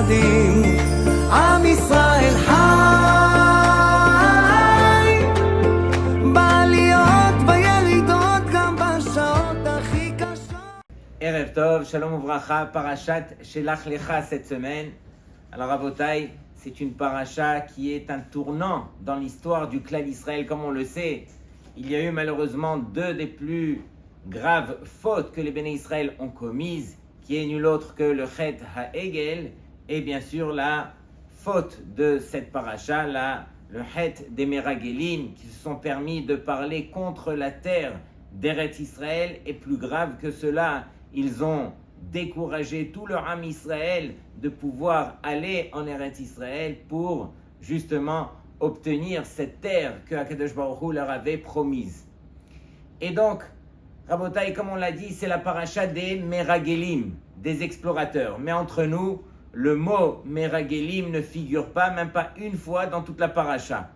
מאוחדים, עם ישראל חי, בעליות בירידות גם בשעות הכי קשות. Erev Tov, Shalom Uvracha, Parashat Shelach Lecha cette semaine. Alors Rabotai, c'est une paracha qui est un tournant dans l'histoire du clan d'Israël. Comme on le sait, il y a eu malheureusement deux des plus graves fautes que les Béné Israël ont commises, qui est nul autre que le Chet HaEgel, et bien sûr la faute de cette paracha, le Chet des Meragelim, qui se sont permis de parler contre la terre d'Eretz Israël, et plus grave que cela, ils ont découragé tout leur âme Israël de pouvoir aller en Eretz Israël pour justement obtenir cette terre que Akadosh Baruch Hu leur avait promise. Et donc, Rabotai, comme on l'a dit, c'est la paracha des Meragelim, des explorateurs. Mais entre nous, le mot Meragelim ne figure pas, même pas une fois dans toute la paracha.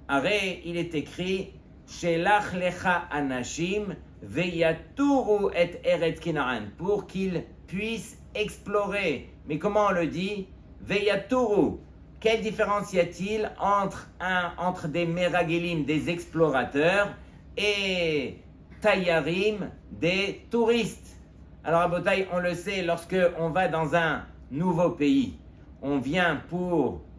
Arrête, il est écrit Shelach lecha anashim veyaturu et Eretz Kenaan, pour qu'ils puissent explorer. Mais comment on le dit? Veyaturu. Quelle différence y a-t-il entre des Meragelim, des explorateurs, et Tayarim, des touristes? Alors à Botaï, on le sait, lorsque on va dans un nouveau pays, on vient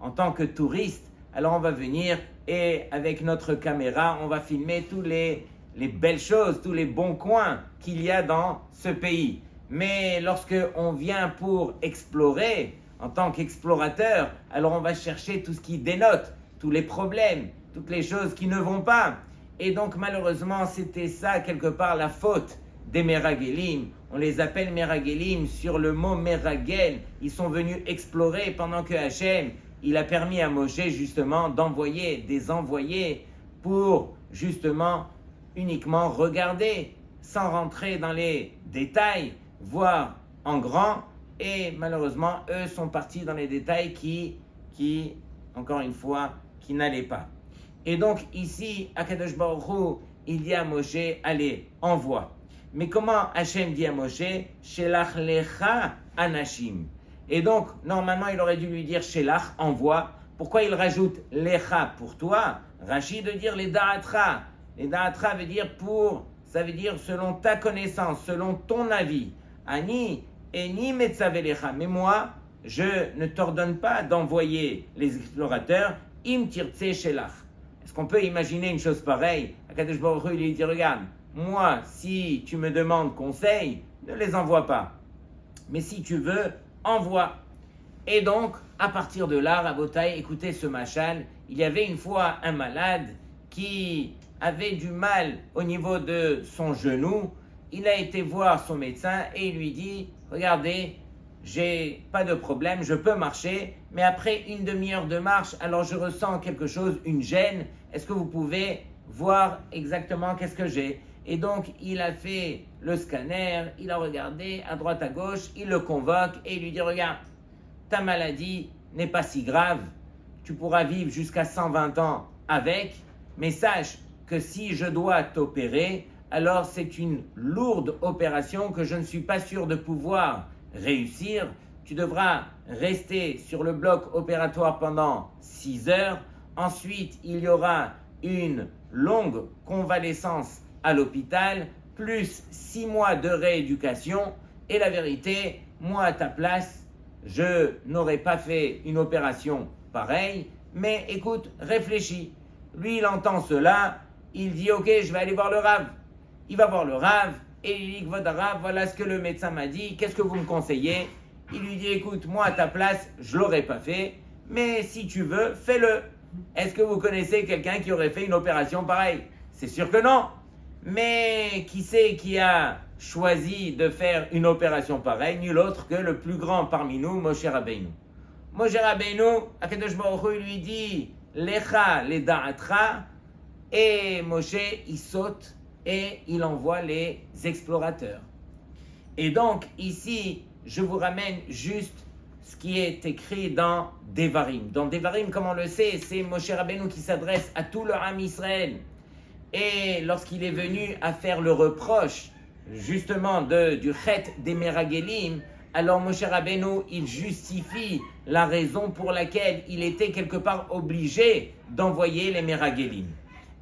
en tant que touriste, alors on va venir et avec notre caméra, on va filmer tous les belles choses, tous les bons coins qu'il y a dans ce pays. Mais lorsque on vient pour explorer, en tant qu'explorateur, alors on va chercher tout ce qui dénote, tous les problèmes, toutes les choses qui ne vont pas. Et donc malheureusement, c'était ça quelque part la faute des Meragelim. On les appelle Meragelim sur le mot Meragel. Ils sont venus explorer pendant que Hachem, il a permis à Moshe justement d'envoyer des envoyés pour justement uniquement regarder, sans rentrer dans les détails, voir en grand. Et malheureusement, eux sont partis dans les détails qui encore une fois, qui n'allaient pas. Et donc ici, Akadosh Baruch Hu, il dit à Moshe, allez, envoie. Mais comment Hachem dit à Moshe, Shelach lecha anashim. Et donc, normalement, il aurait dû lui dire Shelach, envoie. Pourquoi il rajoute lecha pour toi? Rachid de dire les da'atra. Les da'atra veut dire ça veut dire selon ta connaissance, selon ton avis. Ani, eni metzavelecha. Mais moi, je ne t'ordonne pas d'envoyer les explorateurs. Im tirtse shelach. Est-ce qu'on peut imaginer une chose pareille? Akadosh Baruch Hu, il dit, regarde, moi, si tu me demandes conseil, ne les envoie pas. Mais si tu veux, envoie. Et donc, à partir de là, Rabotai, écoutez ce machal, il y avait une fois un malade qui avait du mal au niveau de son genou. Il a été voir son médecin et il lui dit, regardez, j'ai pas de problème, je peux marcher, mais après une demi-heure de marche, alors je ressens quelque chose, une gêne. Est-ce que vous pouvez voir exactement qu'est-ce que j'ai? Et donc, il a fait le scanner, il a regardé à droite, à gauche, il le convoque et il lui dit, regarde, ta maladie n'est pas si grave, tu pourras vivre jusqu'à 120 ans avec, mais sache que si je dois t'opérer, alors c'est une lourde opération que je ne suis pas sûr de pouvoir réussir. Tu devras rester sur le bloc opératoire pendant 6 heures. Ensuite, il y aura une longue convalescence à l'hôpital, plus 6 mois de rééducation. Et la vérité, moi à ta place, je n'aurais pas fait une opération pareille. Mais écoute, réfléchis. Lui, il entend cela, il dit, ok, je vais aller voir le Rav. Il va voir le Rav, et il dit, Rav, voilà ce que le médecin m'a dit, qu'est-ce que vous me conseillez? Il lui dit, écoute, moi à ta place, je ne l'aurais pas fait, mais si tu veux, fais-le. Est-ce que vous connaissez quelqu'un qui aurait fait une opération pareille? C'est sûr que non. Mais qui c'est qui a choisi de faire une opération pareille? Nul autre que le plus grand parmi nous, Moshe Rabbeinu. Moshe Rabbeinu, Akadosh Baruch Hu lui dit, Lecha le da'atra, et Moshe, il saute et il envoie les explorateurs. Et donc, ici, je vous ramène juste ce qui est écrit dans Devarim. Dans Devarim, comme on le sait, c'est Moshe Rabbeinu qui s'adresse à tout le Ham Israël. Et lorsqu'il est venu à faire le reproche, justement, du Chet des Meragelim, alors Moshe Rabbeinu, il justifie la raison pour laquelle il était quelque part obligé d'envoyer les Meragelim.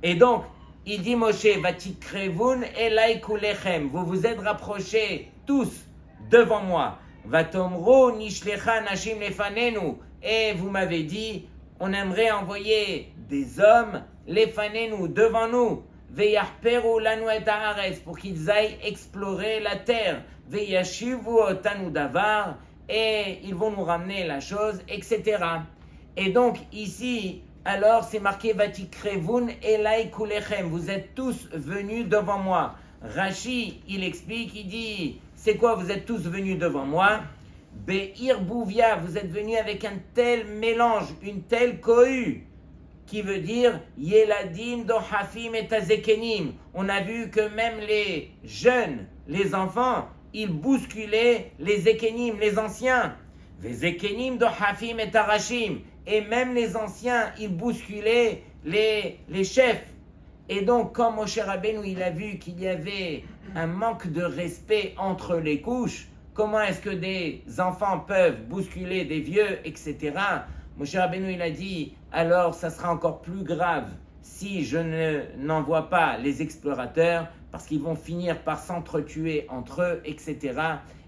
Et donc, il dit Moshe, Vatikrevun elai kulechem, vous vous êtes rapprochés tous devant moi. Vatomro nishlecha nashim lefanenu, et vous m'avez dit, on aimerait envoyer des hommes lefanenu, devant nous. Veyarperu lanu et haaretz, pour qu'ils aillent explorer la terre. Veyashivu otanu davar, et ils vont nous ramener la chose, etc. Et donc ici, alors c'est marqué Vatikrevun elai kulechem, vous êtes tous venus devant moi. Rashi, il explique, il dit, c'est quoi, vous êtes tous venus devant moi? Be'ir Bouvia, vous êtes venus avec un tel mélange, une telle cohue, qui veut dire Yeladim dohafim et azekenim. On a vu que même les jeunes, les enfants, ils bousculaient les zekenim, les anciens. Les zekenim dohafim et arashim. Et même les anciens, ils bousculaient les chefs. Et donc, quand Moshe Rabbeinu, il a vu qu'il y avait un manque de respect entre les couches, comment est-ce que des enfants peuvent bousculer des vieux, etc. Moshe Rabbeinu, il a dit, alors ça sera encore plus grave si je n'envoie pas les explorateurs, parce qu'ils vont finir par s'entretuer entre eux, etc.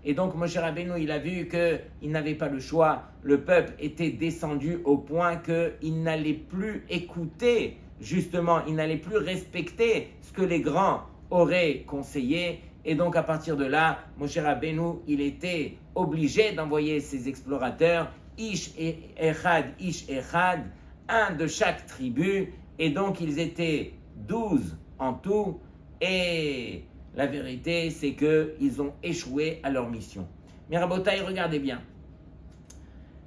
Et donc Moshe Rabbeinu, il a vu qu'il n'avait pas le choix. Le peuple était descendu au point qu'il n'allait plus écouter, justement, il n'allait plus respecter ce que les grands auraient conseillé. Et donc à partir de là, Moshe Rabbeinu, il était obligé d'envoyer ses explorateurs, Ish Echad, un de chaque tribu. Et donc ils étaient 12 en tout. Et la vérité, c'est qu'ils ont échoué à leur mission. Mais Rabotai, regardez bien.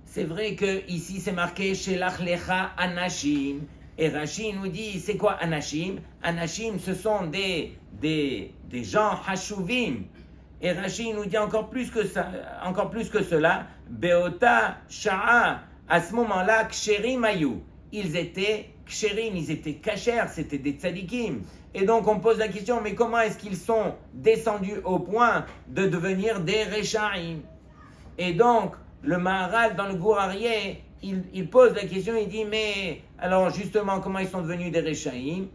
C'est vrai que ici c'est marqué Shelach Lecha Anashim. Et Rashi nous dit, c'est quoi Anashim? Anashim, ce sont des gens Hashuvim. Et Rashi nous dit encore plus que cela. Beota Sha'a, à ce moment-là, Ksherim Ayu. Ils étaient Ksherim, ils étaient kashers, c'était des tzadikim. Et donc on pose la question, mais comment est-ce qu'ils sont descendus au point de devenir des Rechaim? Et donc, le Maharal dans le Gourarié, il pose la question, il dit, mais alors justement, comment ils sont devenus des Rechaim?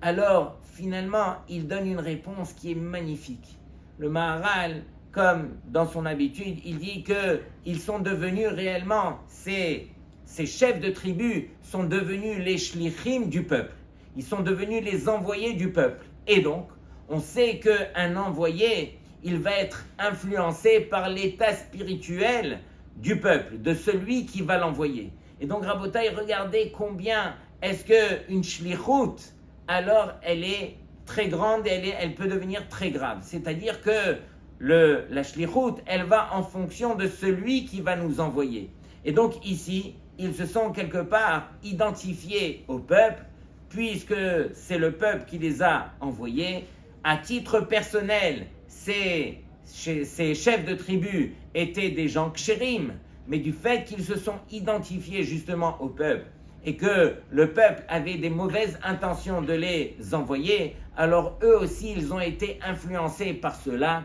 Alors, finalement, il donne une réponse qui est magnifique. Le Maharal, comme dans son habitude, il dit qu'ils sont devenus réellement, ces chefs de tribu sont devenus les shlichim du peuple. Ils sont devenus les envoyés du peuple. Et donc, on sait qu'un envoyé, il va être influencé par l'état spirituel du peuple, de celui qui va l'envoyer. Et donc, Rabotai, regardez combien est-ce qu'une shlichut, alors elle est très grande et elle peut devenir très grave. C'est-à-dire que la shlichut, elle va en fonction de celui qui va nous envoyer. Et donc ici, ils se sont quelque part identifiés au peuple, puisque c'est le peuple qui les a envoyés. À titre personnel, ces chefs de tribu étaient des gens kshérim, mais du fait qu'ils se sont identifiés justement au peuple et que le peuple avait des mauvaises intentions de les envoyer, alors eux aussi ils ont été influencés par cela.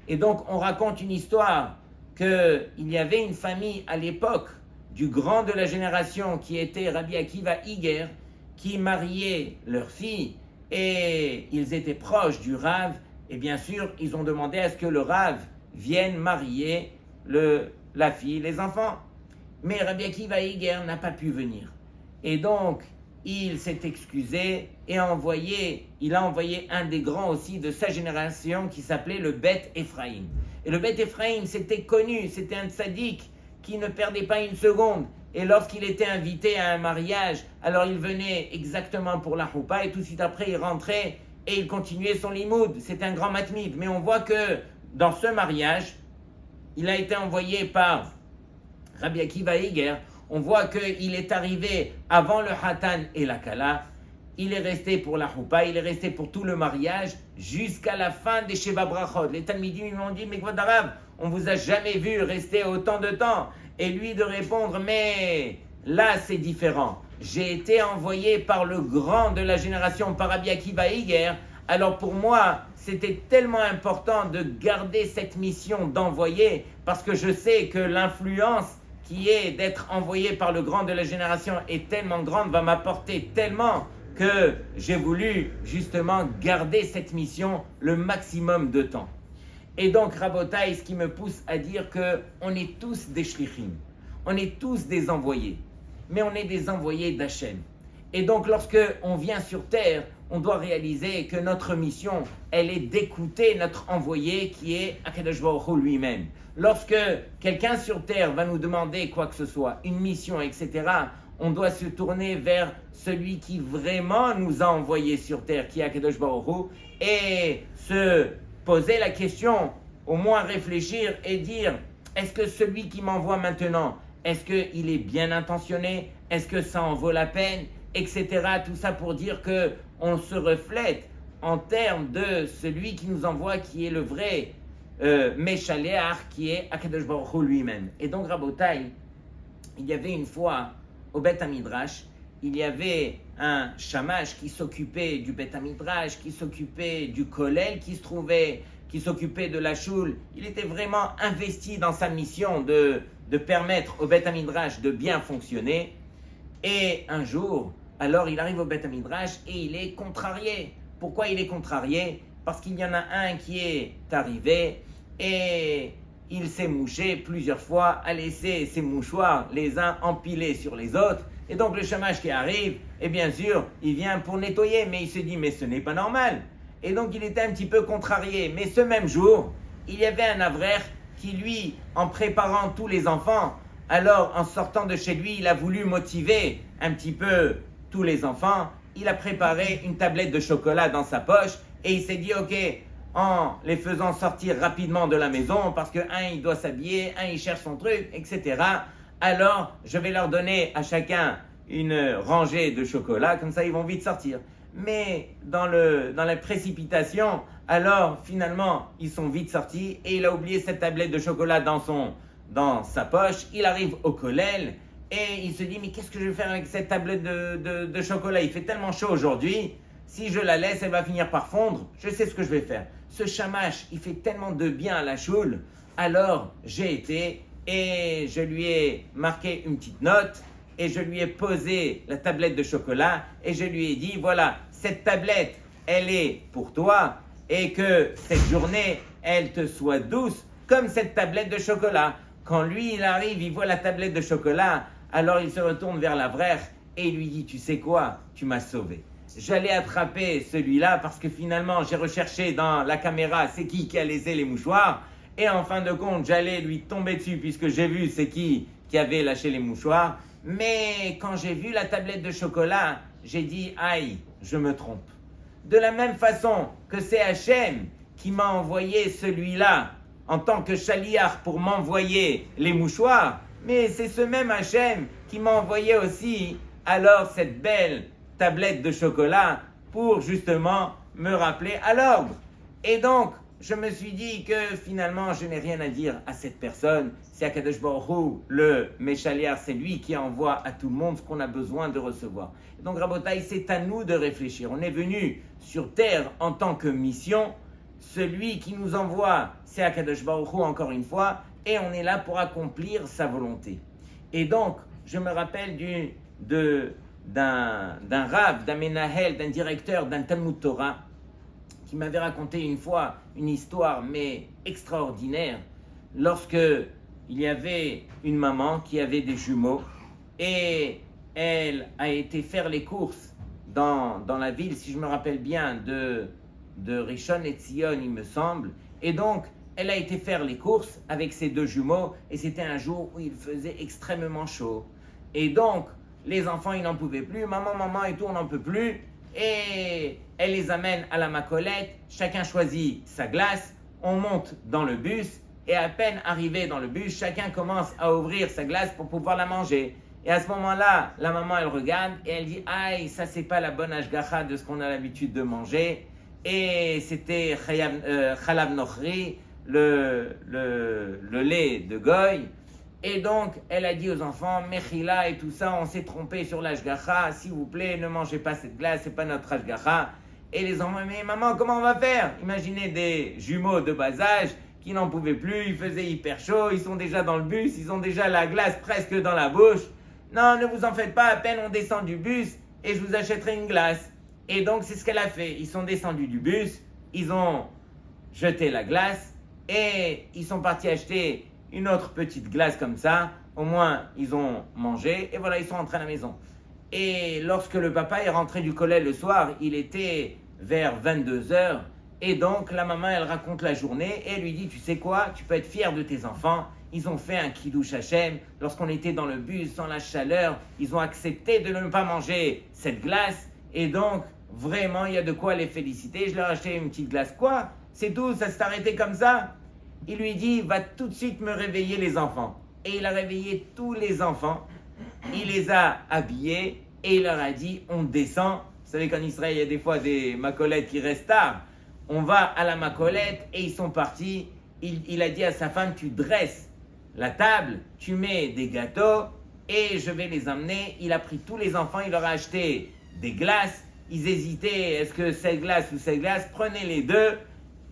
Et donc on raconte une histoire qu'il y avait une famille à l'époque du grand de la génération qui était Rabbi Akiva Iger, qui mariait leur fille, et ils étaient proches du Rav, et bien sûr ils ont demandé à ce que le Rav vienne marier la fille, les enfants. Mais Rabbi Akiva Iger n'a pas pu venir. Et donc, il s'est excusé et il a envoyé un des grands aussi de sa génération qui s'appelait le Bet Ephraim. Et le Bet Ephraim, c'était connu, c'était un tzaddik qui ne perdait pas une seconde. Et lorsqu'il était invité à un mariage, alors il venait exactement pour la choupa et tout de suite après il rentrait et il continuait son limoud. C'était un grand matmid. Mais on voit que dans ce mariage, il a été envoyé par Rabbi Akiva Iger. On voit qu'il est arrivé avant le Hatan et la Kala. Il est resté pour la Choupa, il est resté pour tout le mariage jusqu'à la fin des Sheva Brachot. Les Talmidim lui m'ont dit, mais Kvod Arav, on vous a jamais vu rester autant de temps. Et lui de répondre, mais là c'est différent. J'ai été envoyé par le grand de la génération, par Rabbi Akiva Iger, Alors pour moi, c'était tellement important de garder cette mission d'envoyer, parce que je sais que l'influence qui est d'être envoyé par le grand de la génération est tellement grande, va m'apporter tellement que j'ai voulu justement garder cette mission le maximum de temps. Et donc, Rabotai, ce qui me pousse à dire qu'on est tous des shlichim, on est tous des envoyés, mais on est des envoyés d'Hachem. Et donc, lorsque on vient sur terre, on doit réaliser que notre mission, elle est d'écouter notre envoyé qui est Akadosh Baruch Hu lui-même. Lorsque quelqu'un sur terre va nous demander quoi que ce soit, une mission, etc., on doit se tourner vers celui qui vraiment nous a envoyés sur terre, qui est Akadosh Baruch Hu, et se poser la question, au moins réfléchir et dire, est-ce que celui qui m'envoie maintenant, est-ce qu'il est bien intentionné? Est-ce que ça en vaut la peine? Etc. Tout ça pour dire qu'on se reflète en termes de celui qui nous envoie, qui est le vrai Meshaléach, qui est Akadosh Baruch Hu lui-même. Et donc, Rabotai, il y avait une fois au Beth Hamidrash, il y avait un shamash qui s'occupait du Beth Hamidrash, qui s'occupait du kollel qui s'occupait de la choule. Il était vraiment investi dans sa mission de permettre au Beth Hamidrash de bien fonctionner. Et un jour, alors il arrive au Beth Hamidrash et il est contrarié. Pourquoi il est contrarié? Parce qu'il y en a un qui est arrivé et il s'est mouché plusieurs fois, a laissé ses mouchoirs les uns empilés sur les autres. Et donc le shamash qui arrive, et bien sûr, il vient pour nettoyer, mais il se dit, mais ce n'est pas normal. Et donc il était un petit peu contrarié. Mais ce même jour, il y avait un avraire qui lui, en préparant tous les enfants, alors en sortant de chez lui, il a voulu motiver un petit peu tous les enfants. Il a préparé une tablette de chocolat dans sa poche et il s'est dit, ok, en les faisant sortir rapidement de la maison, parce que un il doit s'habiller, un il cherche son truc, etc. Alors je vais leur donner à chacun une rangée de chocolat, comme ça ils vont vite sortir. Mais dans la précipitation, alors finalement ils sont vite sortis et il a oublié cette tablette de chocolat dans sa poche. Il arrive au kollel et il se dit, mais qu'est-ce que je vais faire avec cette tablette de chocolat? Il fait tellement chaud aujourd'hui, si je la laisse, elle va finir par fondre. Je sais ce que je vais faire. Ce shamash, il fait tellement de bien à la choule. Alors, j'ai été et je lui ai marqué une petite note et je lui ai posé la tablette de chocolat et je lui ai dit, voilà, cette tablette, elle est pour toi et que cette journée, elle te soit douce comme cette tablette de chocolat. Quand lui, il arrive, il voit la tablette de chocolat, alors il se retourne vers l'avraire et il lui dit, tu sais quoi, tu m'as sauvé. J'allais attraper celui-là parce que finalement, j'ai recherché dans la caméra c'est qui a laissé les mouchoirs. Et en fin de compte, j'allais lui tomber dessus puisque j'ai vu c'est qui avait lâché les mouchoirs. Mais quand j'ai vu la tablette de chocolat, j'ai dit, aïe, je me trompe. De la même façon que c'est Hachem qui m'a envoyé celui-là en tant que chaliar pour m'envoyer les mouchoirs, mais c'est ce même Hachem qui m'a envoyé aussi alors cette belle tablette de chocolat pour justement me rappeler à l'ordre. Et donc, je me suis dit que finalement, je n'ai rien à dire à cette personne. C'est Akadosh Baruch Hu, le Meshaliach, c'est lui qui envoie à tout le monde ce qu'on a besoin de recevoir. Et donc, Rabotai, c'est à nous de réfléchir. On est venu sur terre en tant que mission. Celui qui nous envoie, c'est Akadosh Baruch Hu, encore une fois, et on est là pour accomplir sa volonté. Et donc, je me rappelle d'un Rav, d'un Menahel, d'un directeur, d'un Talmud Torah, qui m'avait raconté une fois une histoire, mais extraordinaire, lorsque il y avait une maman qui avait des jumeaux, et elle a été faire les courses dans la ville, si je me rappelle bien, de Rishon LeZion, il me semble, et donc, elle a été faire les courses avec ses deux jumeaux, et c'était un jour où il faisait extrêmement chaud. Et donc, les enfants, ils n'en pouvaient plus, maman, et tout, on n'en peut plus, et elle les amène à la macolette, chacun choisit sa glace, on monte dans le bus, et à peine arrivé dans le bus, chacun commence à ouvrir sa glace pour pouvoir la manger. Et à ce moment-là, la maman, elle regarde, et elle dit, aïe, ça c'est pas la bonne ashgacha de ce qu'on a l'habitude de manger, et c'était Chalav Nochri, le lait de Goy. Et donc, elle a dit aux enfants, Mechila et tout ça, on s'est trompé sur l'ashgacha, s'il vous plaît, ne mangez pas cette glace, c'est pas notre ashgacha. Et les enfants, mais maman, comment on va faire? Imaginez des jumeaux de bas âge qui n'en pouvaient plus, il faisait hyper chaud, ils sont déjà dans le bus, ils ont déjà la glace presque dans la bouche. Non, ne vous en faites pas, à peine on descend du bus et je vous achèterai une glace. Et donc c'est ce qu'elle a fait. Ils sont descendus du bus, ils ont jeté la glace et ils sont partis acheter une autre petite glace comme ça. Au moins ils ont mangé et voilà, ils sont rentrés à la maison. Et lorsque le papa est rentré du collège le soir, il était vers 22h. Et donc la maman, elle raconte la journée et elle lui dit, tu sais quoi, tu peux être fier de tes enfants. Ils ont fait un kiddush Hashem. Lorsqu'on était dans le bus, sans la chaleur, ils ont accepté de ne pas manger cette glace. Et donc, vraiment, il y a de quoi les féliciter. Je leur ai acheté une petite glace. Quoi? C'est tout, ça s'est arrêté comme ça? Il lui dit, va tout de suite me réveiller les enfants. Et il a réveillé tous les enfants. Il les a habillés et il leur a dit, on descend. Vous savez qu'en Israël, il y a des fois des macolettes qui restent tard. On va à la macolette et ils sont partis. Il a dit à sa femme, tu dresses la table, tu mets des gâteaux et je vais les emmener. Il a pris tous les enfants, il leur a acheté des glaces. Ils hésitaient, est-ce que cette glace ou cette glace? Prenez les deux.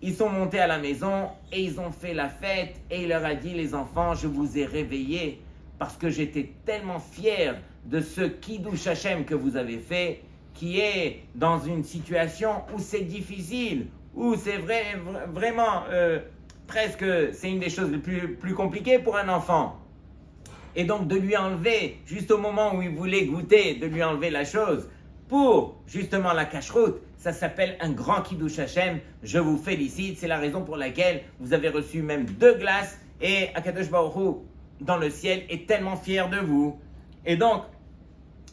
Ils sont montés à la maison et ils ont fait la fête. Et il leur a dit, les enfants, je vous ai réveillés parce que j'étais tellement fier de ce Kiddush Hashem que vous avez fait, qui est dans une situation où c'est difficile, où c'est vraiment presque, c'est une des choses les plus compliquées pour un enfant. Et donc de lui enlever, juste au moment où il voulait goûter, de lui enlever la chose, pour justement la cacheroute, ça s'appelle un grand Kiddush Hashem. Je vous félicite, c'est la raison pour laquelle vous avez reçu même 2 glaces et Akadosh Baruch Hu, dans le ciel, est tellement fier de vous. Et donc,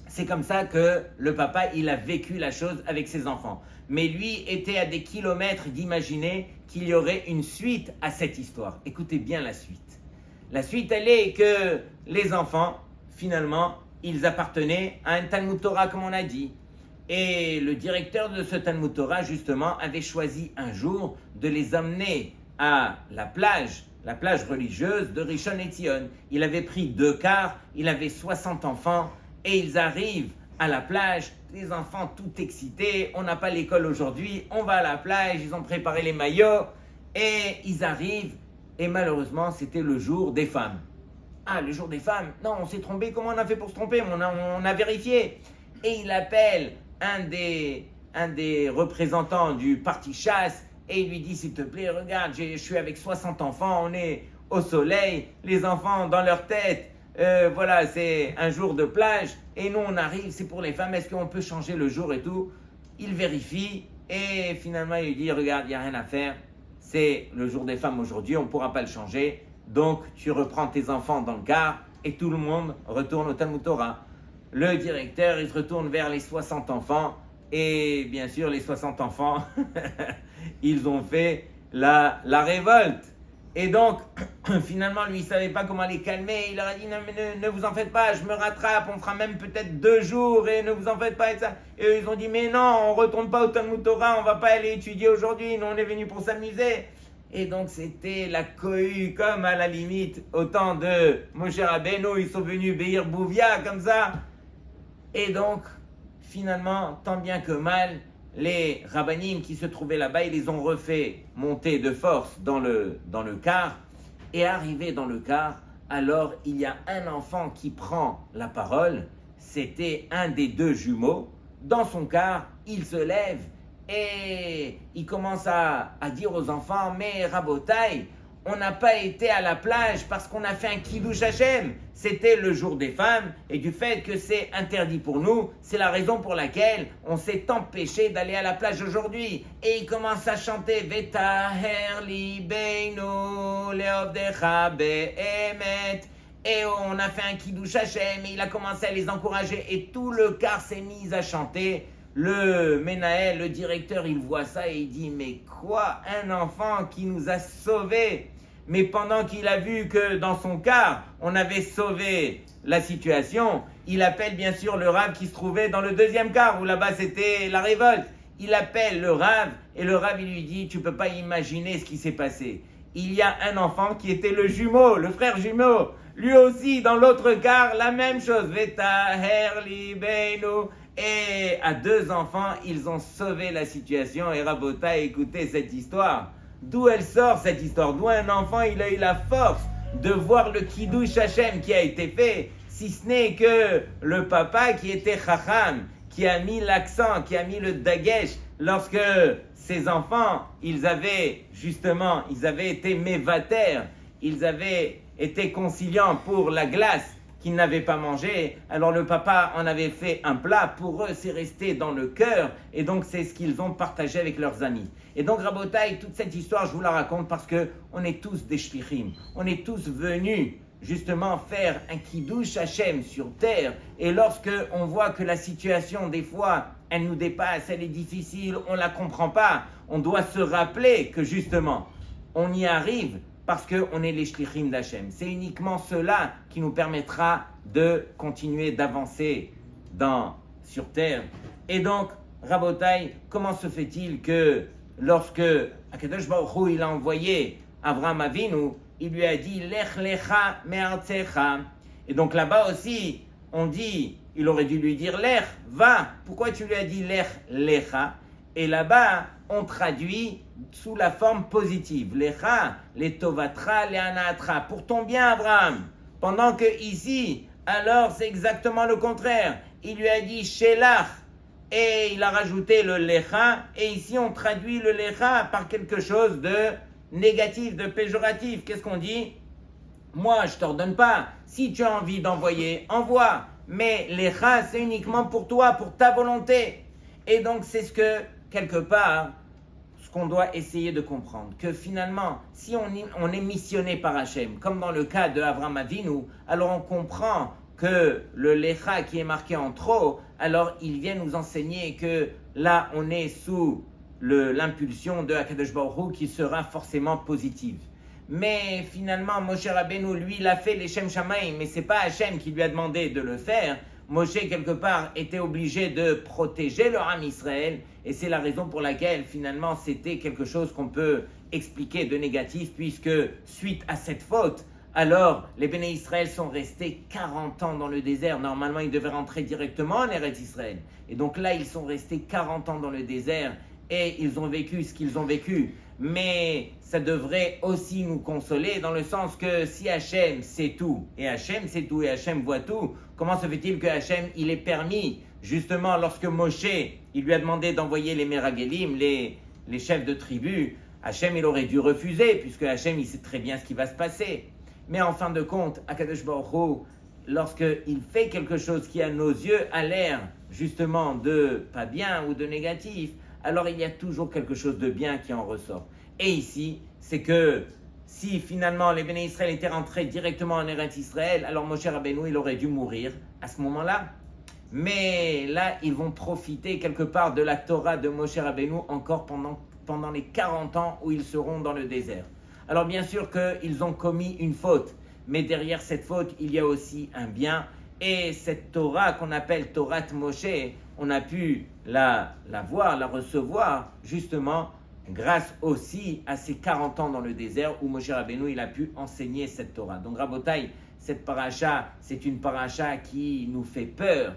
c'est comme ça que le papa, il a vécu la chose avec ses enfants. Mais lui était à des kilomètres d'imaginer qu'il y aurait une suite à cette histoire. Écoutez bien la suite. La suite, elle est que les enfants, finalement, ils appartenaient à un Talmud Torah, comme on a dit. Et le directeur de ce Talmud Torah, justement, avait choisi un jour de les amener à la plage religieuse de Rishon LeZion. Il avait pris 2 cars, il avait 60 enfants, et ils arrivent à la plage, les enfants tout excités, on n'a pas l'école aujourd'hui, on va à la plage, ils ont préparé les maillots, et ils arrivent, et malheureusement, c'était le jour des femmes. Ah, le jour des femmes? Non, on s'est trompé, comment on a fait pour se tromper? On a vérifié. Et il appelle un des représentants du parti chasse, et il lui dit, s'il te plaît, regarde, je suis avec 60 enfants, on est au soleil, les enfants dans leur tête, voilà, c'est un jour de plage, et nous on arrive, c'est pour les femmes, est-ce qu'on peut changer le jour et tout? Il vérifie, et finalement il lui dit, regarde, il n'y a rien à faire, c'est le jour des femmes aujourd'hui, on ne pourra pas le changer, donc tu reprends tes enfants dans le car, et tout le monde retourne au Talmud Torah. Le directeur, il se retourne vers les 60 enfants, et bien sûr, les 60 enfants, ils ont fait la révolte. Et donc, finalement, lui, il ne savait pas comment les calmer. Il leur a dit, non, mais ne vous en faites pas, je me rattrape, on fera même peut-être 2 jours, et ne vous en faites pas, et ça. Et eux, ils ont dit, mais non, on ne retourne pas au Talmud Torah, on ne va pas aller étudier aujourd'hui, nous, on est venus pour s'amuser. Et donc, c'était la cohue, comme à la limite, au temps de Moshe Rabbeinu, ils sont venus Beir Bouvia, comme ça. Et donc, finalement, tant bien que mal, les rabbinim qui se trouvaient là-bas, ils les ont refait monter de force dans le car. Et arrivé dans le car, alors il y a un enfant qui prend la parole. C'était un des 2 jumeaux. Dans son car, il se lève et il commence à dire aux enfants, mais Rabotai, on n'a pas été à la plage parce qu'on a fait un Kiddush Hashem. C'était le jour des femmes, et du fait que c'est interdit pour nous, c'est la raison pour laquelle on s'est empêché d'aller à la plage aujourd'hui. Et il commence à chanter Vetaher libeinu leovdecha be'emet. Et on a fait un Kiddush Hashem, et il a commencé à les encourager, et tout le car s'est mis à chanter. Le Menaël, le directeur, il voit ça et il dit, mais quoi, un enfant qui nous a sauvés? Mais pendant qu'il a vu que dans son car, on avait sauvé la situation, il appelle bien sûr le Rav qui se trouvait dans le 2e car, où là-bas c'était la révolte. Il appelle le Rav, et le Rav il lui dit, tu peux pas imaginer ce qui s'est passé. Il y a un enfant qui était le jumeau, le frère jumeau, lui aussi dans l'autre car, la même chose. Vetaher libeinu. Et à 2 enfants, ils ont sauvé la situation. Et Rabotai, écoutez cette histoire. D'où elle sort cette histoire? D'où un enfant, il a eu la force de voir le Kiddush Hashem qui a été fait, si ce n'est que le papa qui était Chacham, qui a mis l'accent, qui a mis le dagesh, lorsque ses enfants, ils avaient été mévater, ils avaient été conciliants pour la glace qu'ils n'avaient pas mangé, alors le papa en avait fait un plat, pour eux c'est resté dans le cœur, et donc c'est ce qu'ils ont partagé avec leurs amis. Et donc Rabotai, toute cette histoire je vous la raconte parce que on est tous des shlichim, on est tous venus justement faire un kiddush Hashem sur terre, et lorsque on voit que la situation des fois elle nous dépasse, elle est difficile, on la comprend pas, on doit se rappeler que justement on y arrive parce qu'on est les shlichim d'Hachem. C'est uniquement cela qui nous permettra de continuer d'avancer sur terre. Et donc, Rabotai, comment se fait-il que lorsque Akadosh Baruch Hu, il a envoyé Avraham Avinu, il lui a dit Lech lecha me'artzecha. Et donc là-bas aussi, on dit, il aurait dû lui dire Lech, va. Pourquoi tu lui as dit Lech lecha? Et là-bas, on traduit sous la forme positive. Lecha, les tovatra, les anatra. Pour ton bien, Abraham. Pendant que ici, alors c'est exactement le contraire. Il lui a dit shelach. Et il a rajouté le lecha. Et ici, on traduit le lecha par quelque chose de négatif, de péjoratif. Qu'est-ce qu'on dit? Moi, je ne t'ordonne pas. Si tu as envie d'envoyer, envoie. Mais lecha, c'est uniquement pour toi, pour ta volonté. Et donc, c'est ce que, quelque part, ce qu'on doit essayer de comprendre, que finalement, si on est missionné par Hachem, comme dans le cas de Avraham Avinu, alors on comprend que le lecha qui est marqué en trop, alors il vient nous enseigner que là, on est sous l'impulsion de Akadosh Baruch Hu qui sera forcément positive. Mais finalement, Moshe Rabbeinu, lui, il a fait les Shem Shamaim, mais c'est pas Hachem qui lui a demandé de le faire. Moshe, quelque part, était obligé de protéger le Ham Israël, et c'est la raison pour laquelle, finalement, c'était quelque chose qu'on peut expliquer de négatif, puisque, suite à cette faute, alors, les Béné Israël sont restés 40 ans dans le désert. Normalement, ils devaient rentrer directement en Eretz Israël. Et donc là, ils sont restés 40 ans dans le désert, et ils ont vécu ce qu'ils ont vécu. Mais ça devrait aussi nous consoler dans le sens que si Hachem sait tout, et Hachem sait tout, et Hachem voit tout, comment se fait-il que Hachem, il ait permis, justement, lorsque Moshe, il lui a demandé d'envoyer les Meragelim, les chefs de tribu, Hachem, il aurait dû refuser, puisque Hachem, il sait très bien ce qui va se passer. Mais en fin de compte, Akadosh Baruch Hu, lorsqu'il fait quelque chose qui, à nos yeux, a l'air, justement, de pas bien ou de négatif, alors il y a toujours quelque chose de bien qui en ressort. Et ici, c'est que si finalement les Béné Israël étaient rentrés directement en Eretz Israël, alors Moshe Rabbeinu, il aurait dû mourir à ce moment-là. Mais là, ils vont profiter quelque part de la Torah de Moshe Rabbeinu encore pendant les 40 ans où ils seront dans le désert. Alors bien sûr qu'ils ont commis une faute, mais derrière cette faute, il y a aussi un bien. Et cette Torah qu'on appelle Torah Moshe, on a pu la voir, la recevoir, justement, grâce aussi à ces 40 ans dans le désert où Moshe Rabbeinu, il a pu enseigner cette Torah. Donc Rabotai, cette paracha, c'est une paracha qui nous fait peur.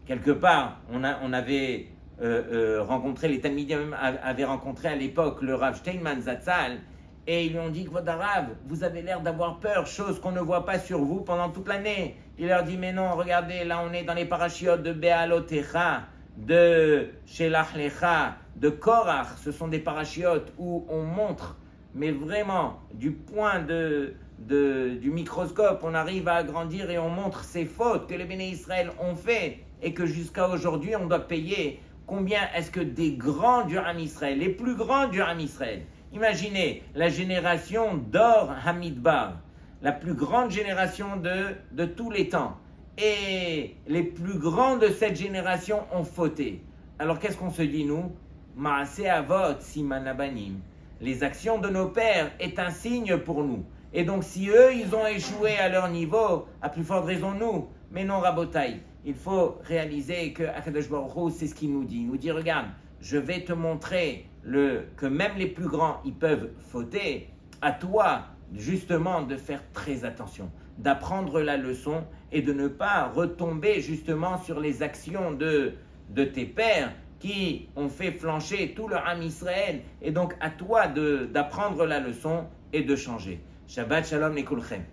Quelque part, on avait rencontré, les Talmidim avaient rencontré à l'époque le Rav Steinman Zatzal, et ils lui ont dit que votre Rav, vous avez l'air d'avoir peur, chose qu'on ne voit pas sur vous pendant toute l'année. Il leur dit, mais non, regardez, là on est dans les parachiotes de Be'alotecha, de Shelach Lecha, de Korach. Ce sont des parachiotes où on montre, mais vraiment, du point du microscope, on arrive à agrandir et on montre ces fautes que les Béné Israël ont fait et que jusqu'à aujourd'hui on doit payer. Combien est-ce que des grands du Ham Israël, les plus grands du Ham Israël, imaginez la génération d'Or Hamidbar, la plus grande génération de tous les temps. Et les plus grands de cette génération ont fauté. Alors qu'est-ce qu'on se dit nous? Maaseh avot siman abanim. Les actions de nos pères est un signe pour nous. Et donc si eux, ils ont échoué à leur niveau, à plus forte raison nous. Mais non, Rabotai, il faut réaliser que Akadosh Baruch Hu, c'est ce qu'il nous dit. Il nous dit, regarde, je vais te montrer que même les plus grands, ils peuvent fauter. À toi, justement, de faire très attention, d'apprendre la leçon et de ne pas retomber justement sur les actions de de tes pères qui ont fait flancher tout le Ham Israël. Et donc à toi d'apprendre la leçon et de changer. Shabbat Shalom Lekulchem.